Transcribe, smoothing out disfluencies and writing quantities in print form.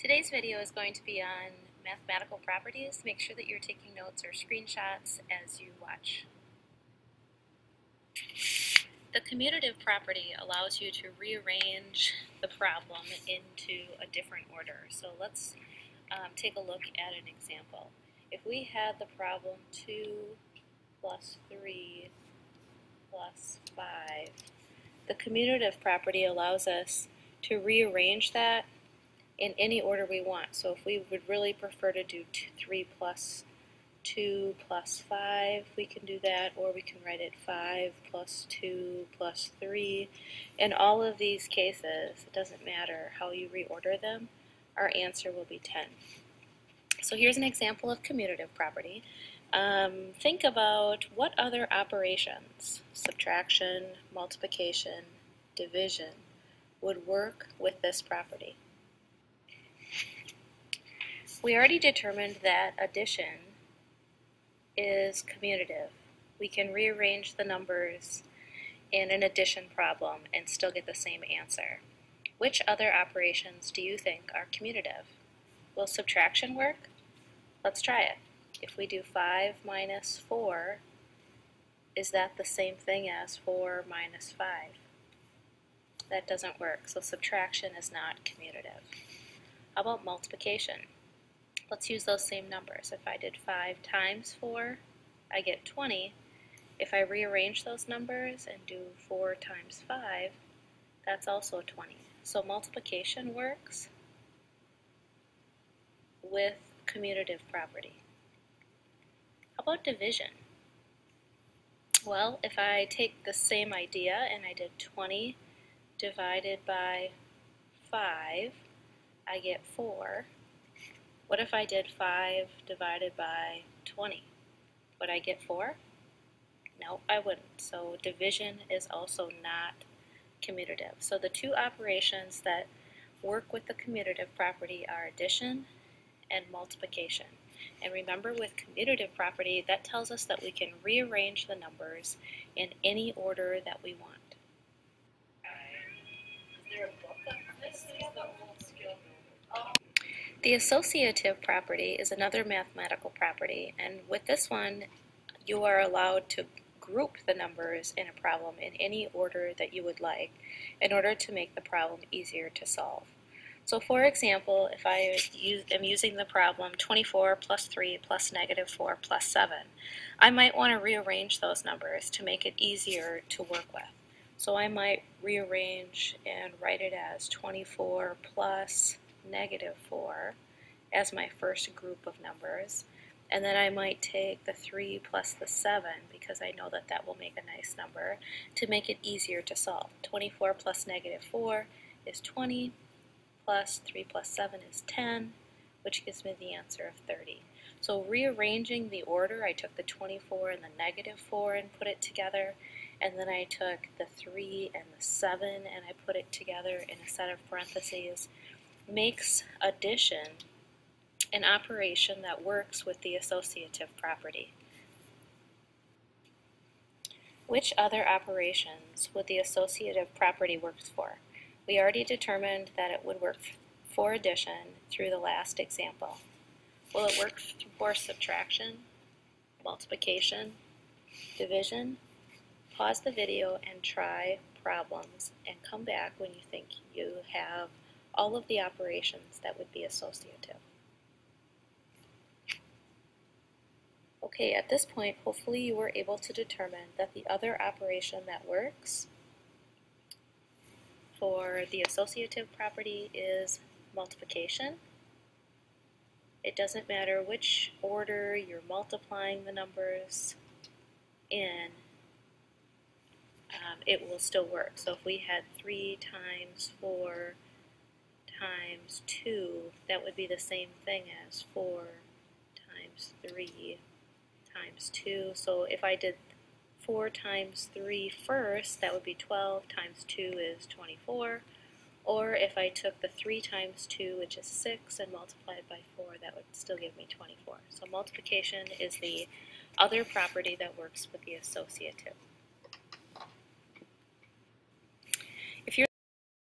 Today's video is going to be on mathematical properties. Make sure that you're taking notes or screenshots as you watch. The commutative property allows you to rearrange the problem into a different order. So let's take a look at an example. If we had the problem 2 plus 3 plus 5, the commutative property allows us to rearrange that in any order we want. So if we would really prefer to do 3 plus 2 plus 5, we can do that, or we can write it 5 plus 2 plus 3. In all of these cases, it doesn't matter how you reorder them, our answer will be 10. So here's an example of commutative property. Think about what other operations, subtraction, multiplication, division, would work with this property. We already determined that addition is commutative. We can rearrange the numbers in an addition problem and still get the same answer. Which other operations do you think are commutative? Will subtraction work? Let's try it. If we do 5 minus 4, is that the same thing as 4 minus 5? That doesn't work, so subtraction is not commutative. How about multiplication? Let's use those same numbers. If I did 5 times 4, I get 20. If I rearrange those numbers and do 4 times 5, that's also 20. So multiplication works with commutative property. How about division? Well, if I take the same idea and I did 20 divided by 5, I get 4. What if I did 5 divided by 20? Would I get 4? No, I wouldn't. So division is also not commutative. So the two operations that work with the commutative property are addition and multiplication. And remember, with commutative property, that tells us that we can rearrange the numbers in any order that we want. Is there a book on this? The associative property is another mathematical property, and with this one you are allowed to group the numbers in a problem in any order that you would like in order to make the problem easier to solve. So for example, if I am using the problem 24 plus 3 plus negative 4 plus 7, I might want to rearrange those numbers to make it easier to work with. So I might rearrange and write it as 24 plus negative 4 as my first group of numbers, and then I might take the 3 plus the 7, because I know that that will make a nice number, to make it easier to solve. 24 plus negative 4 is 20, plus 3 plus 7 is 10, which gives me the answer of 30. So rearranging the order, I took the 24 and the negative 4 and put it together, and then I took the 3 and the 7 and I put it together in a set of parentheses, makes addition an operation that works with the associative property. Which other operations would the associative property work for? We already determined that it would work for addition through the last example. Will it work for subtraction, multiplication, division? Pause the video and try problems and come back when you think you have all of the operations that would be associative. Okay, at this point, hopefully you were able to determine that the other operation that works for the associative property is multiplication. It doesn't matter which order you're multiplying the numbers in, it will still work. So if we had 3 times 4 times 2, that would be the same thing as 4 times 3 times 2. So if I did 4 times 3 first, that would be 12 times 2 is 24. Or if I took the 3 times 2, which is 6, and multiplied by 4, that would still give me 24. So multiplication is the other property that works with the associative.